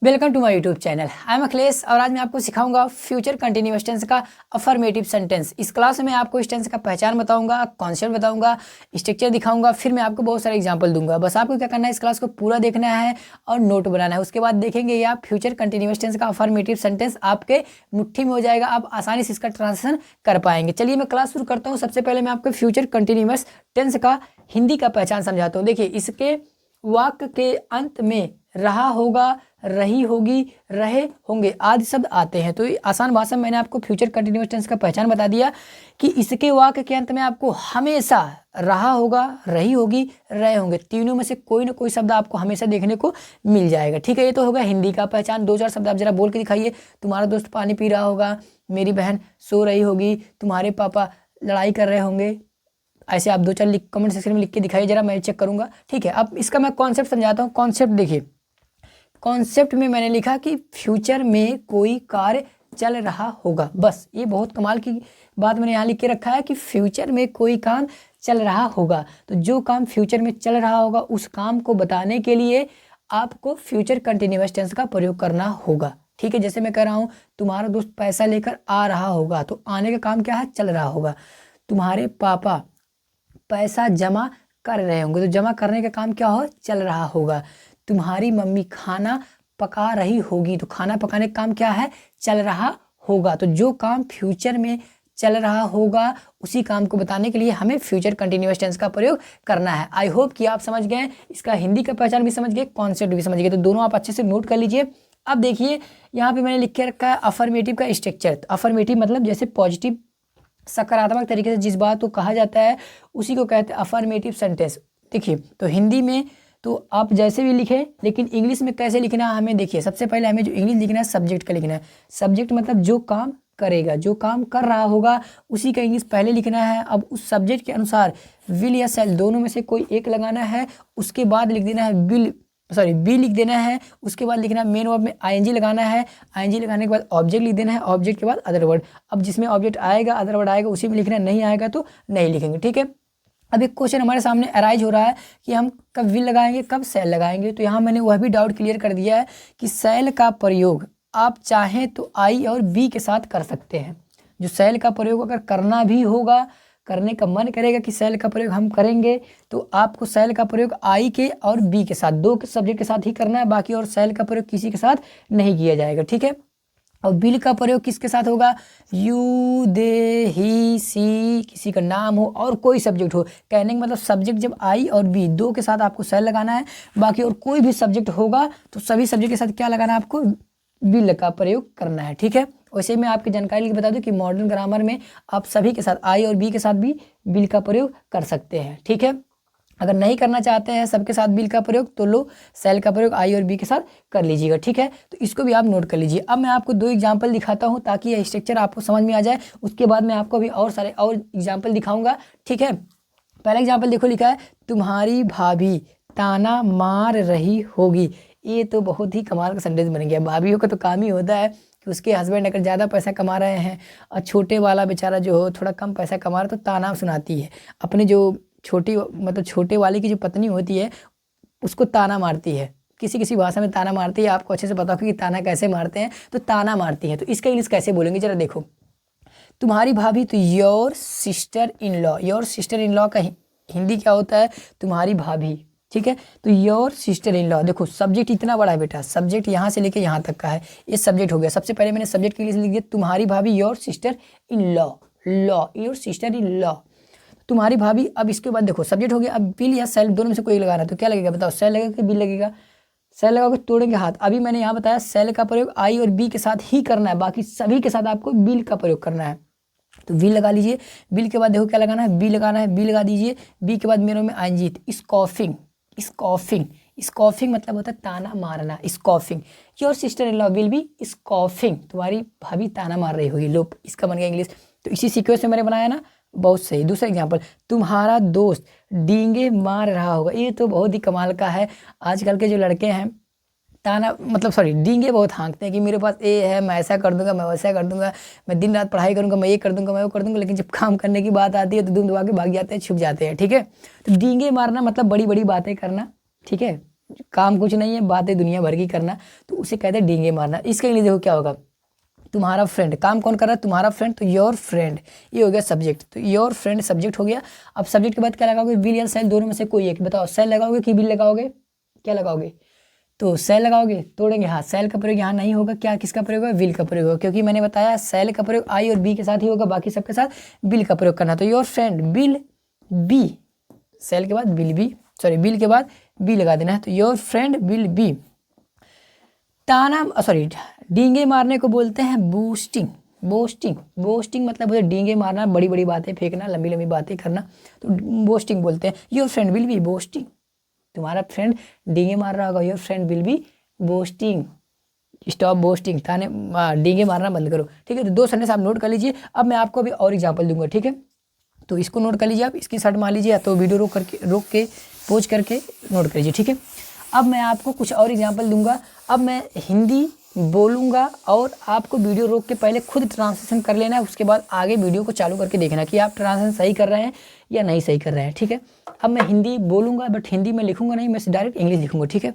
Welcome to my YouTube channel. I am Akhilesh और आज मैं आपको सिखाऊंगा फ्यूचर कंटिन्यूअस टेंस का अफर्मेटिव सेंटेंस। इस क्लास में मैं आपको इस टेंस का पहचान बताऊंगा, कॉन्सेप्ट बताऊंगा, स्ट्रक्चर दिखाऊंगा, फिर मैं आपको बहुत सारे एग्जांपल दूंगा। बस आपको क्या करना है, इस क्लास को पूरा देखना है और नोट बनाना है। उसके बाद देखेंगे ये आप फ्यूचर कंटिन्यूअस टेंस का अफर्मेटिव सेंटेंस आपके मुट्ठी में हो जाएगा, आप आसानी से इसका ट्रांसलेशन कर पाएंगे। चलिए मैं क्लास शुरू करता हूँ। सबसे पहले मैं आपको फ्यूचर कंटिन्यूअस टेंस का हिंदी का पहचान समझाता हूँ। देखिए, इसके वाक्य के अंत में रहा होगा, रही होगी, रहे होंगे आदि शब्द आते हैं। तो आसान भाषा में मैंने आपको फ्यूचर कंटिन्यूअस टेंस का पहचान बता दिया कि इसके वाक्य के अंत में आपको हमेशा रहा होगा, रही होगी, रहे होंगे, तीनों में से कोई ना कोई शब्द आपको हमेशा देखने को मिल जाएगा। ठीक है, ये तो होगा हिंदी का पहचान। दो चार शब्द आप जरा बोल के दिखाइए। तुम्हारा दोस्त पानी पी रहा होगा, मेरी बहन सो रही होगी, तुम्हारे पापा लड़ाई कर रहे होंगे। ऐसे आप दो चार कमेंट सेक्शन में लिख के दिखाइए, जरा मैं चेक करूंगा। ठीक है, अब इसका मैं कॉन्सेप्ट समझाता हूँ। कॉन्सेप्ट देखिए, कॉन्सेप्ट में मैंने लिखा कि फ्यूचर में कोई कार्य चल रहा होगा। बस ये बहुत कमाल की बात मैंने यहाँ लिख के रखा है कि फ्यूचर में कोई काम चल रहा होगा। तो जो काम फ्यूचर में चल रहा होगा उस काम को बताने के लिए आपको फ्यूचर कंटिन्यूअस टेंस का प्रयोग करना होगा। ठीक है, जैसे मैं कह रहा हूँ तुम्हारा दोस्त पैसा लेकर आ रहा होगा, तो आने का काम क्या है, चल रहा होगा। तुम्हारे पापा पैसा जमा कर रहे होंगे, तो जमा करने का काम क्या हो, चल रहा होगा। तुम्हारी मम्मी खाना पका रही होगी, तो खाना पकाने का काम क्या है, चल रहा होगा। तो जो काम फ्यूचर में चल रहा होगा उसी काम को बताने के लिए हमें फ्यूचर कंटिन्यूअस टेंस का प्रयोग करना है। आई होप कि आप समझ गए, इसका हिंदी का पहचान भी समझ गए, कॉन्सेप्ट भी समझ गए। तो दोनों आप अच्छे से नोट कर लीजिए। अब देखिए, यहाँ पे मैंने लिख के रखा है अफर्मेटिव का स्ट्रक्चर। अफर्मेटिव मतलब जैसे पॉजिटिव, सकारात्मक तरीके से जिस बात को कहा जाता है उसी को कहते हैं अफर्मेटिव सेंटेंस। देखिए, तो हिंदी में तो आप जैसे भी लिखें, लेकिन इंग्लिश में कैसे लिखना है हमें देखिए। सबसे पहले हमें जो इंग्लिश लिखना है, सब्जेक्ट का लिखना है। सब्जेक्ट मतलब जो काम करेगा, जो काम कर रहा होगा उसी का इंग्लिश पहले लिखना है। अब उस सब्जेक्ट के अनुसार विल या शैल दोनों में से कोई एक लगाना है। उसके बाद लिख देना है बी लिख देना है। उसके बाद लिखना है मेन वर्ब में आईएनजी लगाना है। आईएनजी लगाने के बाद ऑब्जेक्ट लिख देना है। ऑब्जेक्ट के बाद अदर वर्ड। अब जिसमें ऑब्जेक्ट आएगा, अदर वर्ड आएगा, उसी में लिखना है। नहीं आएगा तो नहीं लिखेंगे। ठीक है, अब एक क्वेश्चन हमारे सामने अराइज हो रहा है कि हम कब विल लगाएंगे, कब शैल लगाएंगे। तो यहाँ मैंने वह भी डाउट क्लियर कर दिया है कि शैल का प्रयोग आप चाहें तो आई और बी के साथ कर सकते हैं। जो शैल का प्रयोग अगर करना भी होगा, करने का मन करेगा कि शैल का प्रयोग हम करेंगे, तो आपको शैल का प्रयोग आई के और बी के साथ, दो सब्जेक्ट के साथ ही करना है। बाकी और शैल का प्रयोग किसी के साथ नहीं किया जाएगा। ठीक है, और विल का प्रयोग किसके साथ होगा, यू, दे, ही, सी, किसी का नाम हो और कोई सब्जेक्ट हो। कहने का मतलब सब्जेक्ट जब आई और बी दो के साथ आपको शैल लगाना है। बाकी और कोई भी सब्जेक्ट होगा तो सभी सब्जेक्ट के साथ क्या लगाना है, आपको विल का प्रयोग करना है। ठीक है, वैसे मैं आपकी जानकारी लिए बता दूं कि मॉडर्न ग्रामर में आप सभी के साथ आई और बी के साथ भी विल का प्रयोग कर सकते हैं। ठीक है, अगर नहीं करना चाहते हैं सबके साथ विल का प्रयोग तो लो शैल का प्रयोग आई और बी के साथ कर लीजिएगा। ठीक है, तो इसको भी आप नोट कर लीजिए। अब मैं आपको दो एग्जाम्पल दिखाता हूँ ताकि यह स्ट्रक्चर आपको समझ में आ जाए। उसके बाद मैं आपको भी और सारे और एग्जाम्पल दिखाऊंगा। ठीक है, पहला एग्जाम्पल देखो, लिखा है तुम्हारी भाभी ताना मार रही होगी। ये तो बहुत ही कमाल का सेंटेंस बन गया। भाभीयों का तो काम ही होता है कि उसके हस्बैंड अगर ज़्यादा पैसा कमा रहे हैं और छोटे वाला बेचारा जो हो थोड़ा कम पैसा कमा रहा है, तो ताना सुनाती है अपने जो छोटे वाले की जो पत्नी होती है उसको ताना मारती है। किसी किसी भाषा में ताना मारती है, आपको अच्छे से पता होगा कि ताना कैसे मारते हैं। तो ताना मारती है, तो इसका इंग्लिश कैसे बोलेंगे जरा देखो। तुम्हारी भाभी तो your sister in law. Your sister in law का हिंदी क्या होता है, तुम्हारी भाभी। ठीक है, तो योर सिस्टर इन लॉ। देखो सब्जेक्ट इतना बड़ा है बेटा, सब्जेक्ट यहाँ से लेके यहाँ तक का है, ये सब्जेक्ट हो गया। सबसे पहले मैंने सब्जेक्ट के लिए लिख दिया तुम्हारी भाभी your sister in law. Law, your sister in law, तुम्हारी भाभी। अब इसके बाद देखो सब्जेक्ट हो गया। अब बिल या सेल दोनों में से कोई लगाना है, तो क्या लगेगा बताओ, सेल लगेगा कि बिल लगेगा। सेल लगाओगे तोड़ेंगे हाथ। अभी मैंने यहाँ बताया सेल का प्रयोग आई और बी के साथ ही करना है, बाकी सभी के साथ आपको बिल का प्रयोग करना है। तो बिल लगा लीजिए। बिल के बाद देखो क्या लगाना है, बी लगाना है, बी लगा दीजिए। बी के बाद मेरे में आईएनजी, स्कॉफिंग। स्कॉफिंग, स्कॉफिंग मतलब होता है ताना मारना। Scoffing, your sister in law will be scoffing. तुम्हारी भाभी ताना मार रही होगी। लो, इसका बन गया इंग्लिश। तो इसी सीक्वेंस में मैंने बनाया ना, बहुत सही। दूसरा एग्जाम्पल, तुम्हारा दोस्त डींगे मार रहा होगा। ये तो बहुत ही कमाल का है। आजकल के जो लड़के हैं ताना डींगे बहुत हाँकते हैं कि मेरे पास ये है, मैं ऐसा कर दूंगा, मैं वैसा कर दूंगा, मैं दिन रात पढ़ाई करूंगा, मैं ये कर दूंगा, मैं वो कर दूंगा। लेकिन जब काम करने की बात आती है तो दुम दबा के भाग जाते हैं, छुप जाते हैं। ठीक है, तो डींगे मारना मतलब बड़ी बड़ी बातें करना। ठीक है, काम कुछ नहीं है, बातें दुनिया भर की करना, तो उसे कहते हैं डींगे मारना। इसके लिए देखो क्या होगा, तुम्हारा फ्रेंड, काम कौन कर रहा है, तुम्हारा फ्रेंड, तो योर फ्रेंड, ये हो गया सब्जेक्ट, तो योर फ्रेंड सब्जेक्ट हो गया। अब सब्जेक्ट के बाद क्या लगाओगे, विल या सेल, दोनों में से कोई एक बताओ, सेल लगाओगे कि विल लगाओगे, क्या लगाओगे, तो सेल लगाओगे, तोड़ेंगे, हाँ सेल का प्रयोग यहाँ नहीं होगा, क्या किसका प्रयोग होगा, विल का प्रयोग होगा, क्योंकि मैंने बताया सेल का प्रयोग आई और बी के साथ ही होगा, बाकी सबके साथ विल का प्रयोग करना। तो योर फ्रेंड विल बी, सेल के बाद विल बी, सॉरी विल के बाद बी लगा देना है, तो योर फ्रेंड विल बी। ताना सॉरी डींगे मारने को बोलते हैं बूस्टिंग, बोस्टिंग, बोस्टिंग मतलब मुझे डींगे मारना, बड़ी बड़ी बातें फेंकना, लंबी लंबी बातें करना, तो बोस्टिंग बोलते हैं। Your friend will B boasting, तुम्हारा फ्रेंड डींगे मार रहा होगा, your friend will B boasting, stop boasting, ताने डींगे मारना बंद करो, ठीक है। तो 2 सेंटेंस आप नोट कर लीजिए। अब मैं आपको अभी और एग्जाम्पल दूंगा, ठीक है, तो इसको नोट कर लीजिए, आप इसकी शर्ट मार लीजिए, या तो वीडियो रोक के पोज करके नोट कर लीजिए, ठीक है। अब मैं आपको कुछ और एग्जाम्पल दूंगा। अब मैं हिंदी बोलूँगा और आपको वीडियो रोक के पहले खुद ट्रांसलेशन कर लेना है, उसके बाद आगे वीडियो को चालू करके देखना कि आप ट्रांसलेशन सही कर रहे हैं या नहीं सही कर रहे हैं, ठीक है। अब मैं हिंदी बोलूँगा बट हिंदी में लिखूँगा नहीं, मैं डायरेक्ट इंग्लिश लिखूँगा, ठीक है।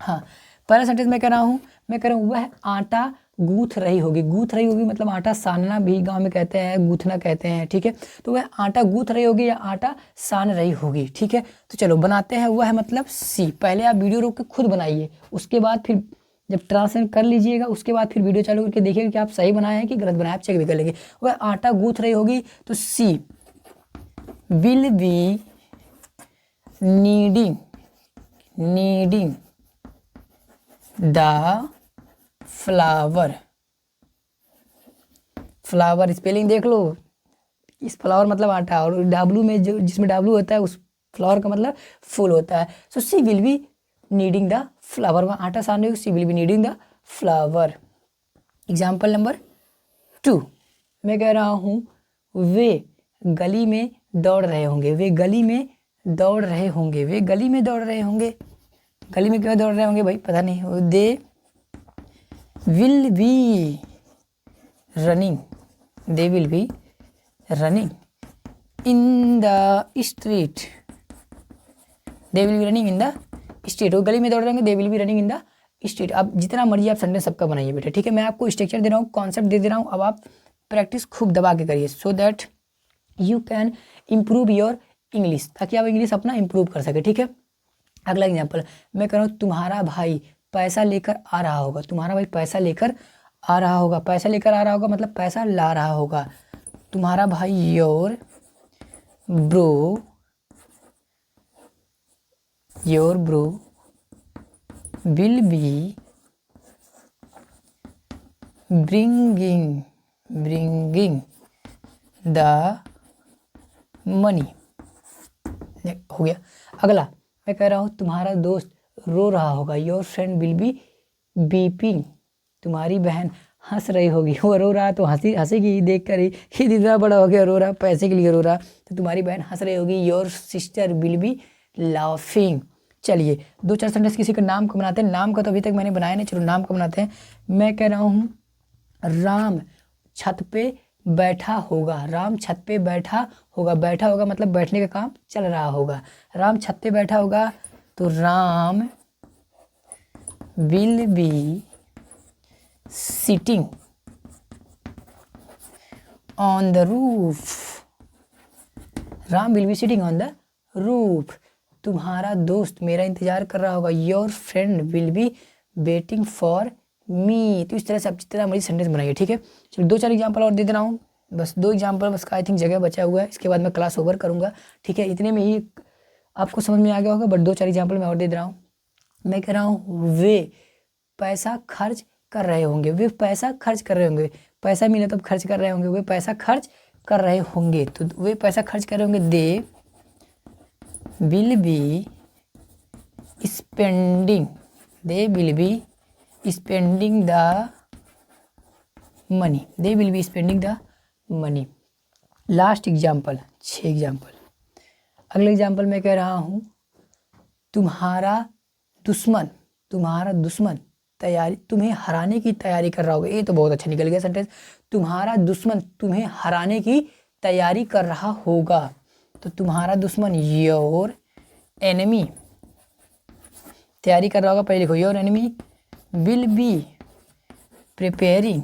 हाँ, पहला सेंटेंस मैं कह रहा हूँ, वह आटा गूँथ रही होगी, गूँथ रही होगी मतलब आटा सानना भी गांव में कहते हैं, गूँथना कहते हैं, ठीक है। तो वह आटा गूँथ रही होगी या आटा सान रही होगी, ठीक है। तो चलो बनाते हैं, वह मतलब सी, पहले आप वीडियो रोक के खुद बनाइए, उसके बाद फिर जब ट्रांसलेट कर लीजिएगा उसके बाद फिर वीडियो चालू करके देखिएगा कि आप सही बनाए हैं कि गलत बनाए, आप चेक भी कर लेंगे। वह आटा गूँथ रही होगी, तो she will be needing the flower, flower spelling देख लो, इस फ्लावर मतलब आटा, और डब्लू में जो जिसमें डब्लू होता है उस फ्लावर का मतलब फूल होता है। So she will be needing the flower, वहाँ आटा सान रही हो, she will be needing the flower. Example number 2 मैं कह रहा हूँ, वे गली में दौड़ रहे होंगे, वे गली में दौड़ रहे होंगे, वे गली में दौड़ रहे होंगे, गली में क्यों दौड़ रहे होंगे भाई, पता नहीं। They will be running, they will be running in the street, they will be running in the street, वो गली में दौड़ रहे होंगे, they will be running in the street. अब जितना मर्जी आप सेंटेंस सबका बनाइए बेटा, ठीक है। मैं आपको स्ट्रक्चर दे रहा हूँ, कॉन्सेप्ट दे रहा हूँ, अब आप प्रैक्टिस खूब दबा के करिए, so that you can improve your English, ताकि आप इंग्लिश अपना इम्प्रूव कर सके, ठीक है। अगला एग्जाम्पल मैं कह रहा हूँ, तुम्हारा भाई पैसा लेकर आ रहा होगा, तुम्हारा भाई पैसा लेकर आ रहा होगा, पैसा लेकर आ रहा होगा मतलब पैसा ला रहा होगा, तुम्हारा भाई your bro will be bringing the money, हो गया। अगला मैं कह रहा हूँ, तुम्हारा दोस्त रो रहा होगा, your friend will B beeping, तुम्हारी बहन हंस रही होगी, वो रो रहा तो हंसेगी देख कर ही कि इतना बड़ा हो गया रो रहा, पैसे के लिए रो रहा, तो तुम्हारी बहन हंस रही होगी, your sister will be laughing. चलिए 2-4 सेंटेंस किसी का नाम को बनाते हैं, नाम का तो अभी तक मैंने बनाया नहीं, चलो नाम का बनाते हैं। मैं कह रहा हूँ, राम छत पे बैठा होगा, राम छत पे बैठा होगा, बैठा होगा मतलब बैठने का काम चल रहा होगा, राम छत पे बैठा होगा, तो Ram will be sitting on the roof, Ram will be sitting on the roof, तुम्हारा दोस्त मेरा इंतजार कर रहा होगा, your friend will be waiting for me. तो इस तरह से आप जितना मर्जी सेंटेंस बनाइए, ठीक है। चलो 2-4 एग्जाम्पल और दे दे रहा हूँ, बस 2 एग्जाम्पल बस का आई थिंक जगह बचा हुआ है, इसके बाद मैं क्लास ओवर करूँगा, ठीक है। इतने में ही आपको समझ में आ गया होगा, बट 2-4 एग्जाम्पल मैं और दे रहा हूँ। मैं कह रहा हूँ, वे पैसा खर्च कर रहे होंगे, वे पैसा खर्च कर रहे होंगे, पैसा मिले तब खर्च कर रहे होंगे, वे पैसा खर्च कर रहे होंगे, तो वे पैसा खर्च कर रहे होंगे, they will be spending, they will be spending the money, they will be spending the money. Last example, 6 example. अगला एग्जाम्पल मैं कह रहा हूँ, तुम्हारा दुश्मन तैयारी, तुम्हें हराने की तैयारी कर रहा होगा, ये तो बहुत अच्छा निकल गया सेंटेंस, तुम्हारा दुश्मन तुम्हें हराने की तैयारी कर रहा होगा, तो तुम्हारा दुश्मन योर एनिमी तैयारी कर रहा होगा, पहले लिखो your enemy will be preparing,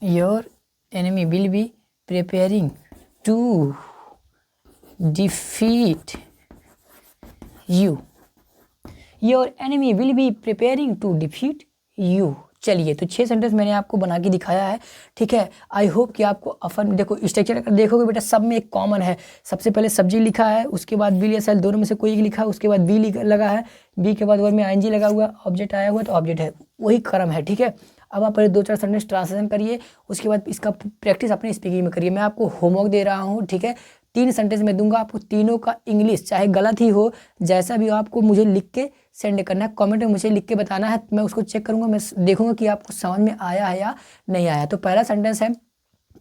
your enemy will be preparing to defeat you, your enemy will be preparing to defeat you. चलिए, तो 6 सेंटेंस मैंने आपको बना के दिखाया है, ठीक है। आई होप कि आपको अफर्म, देखो स्ट्रक्चर अगर देखोगे बेटा सब में एक कॉमन है, सबसे पहले सब्जेक्ट लिखा है, उसके बाद विल या सेल दोनों में से कोई एक लिखा है, उसके बाद बी लगा है, बी के बाद वर्ब में आईएनजी लगा हुआ, ऑब्जेक्ट आया हुआ तो ऑब्जेक्ट है, वही क्रम है, ठीक है। अब आप पहले 2-4 सेंटेंस ट्रांसलेशन करिए, उसके बाद इसका प्रैक्टिस अपने स्पीकिंग में करिए। मैं आपको होमवर्क दे रहा हूँ, ठीक है। 3 सेंटेंस में दूंगा आपको, तीनों का इंग्लिश चाहे गलत ही हो, जैसा भी हो आपको मुझे लिख के सेंड करना है, कमेंट में मुझे लिख के बताना है, मैं उसको चेक करूंगा, मैं देखूंगा कि आपको समझ में आया है या नहीं आया। तो पहला सेंटेंस है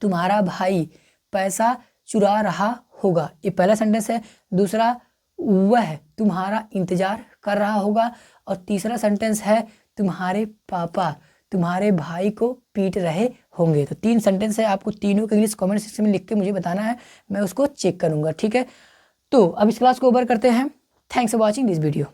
तुम्हारा भाई पैसा चुरा रहा होगा, ये पहला सेंटेंस है। दूसरा, वह तुम्हारा इंतजार कर रहा होगा, और तीसरा सेंटेंस है तुम्हारे पापा तुम्हारे भाई को पीट रहे होंगे। तो 3 सेंटेंस है, आपको तीनों के इंग्लिश कमेंट सेक्शन में लिख के मुझे बताना है, मैं उसको चेक करूंगा, ठीक है। तो अब इस क्लास को ओवर करते हैं। Thanks for watching this video.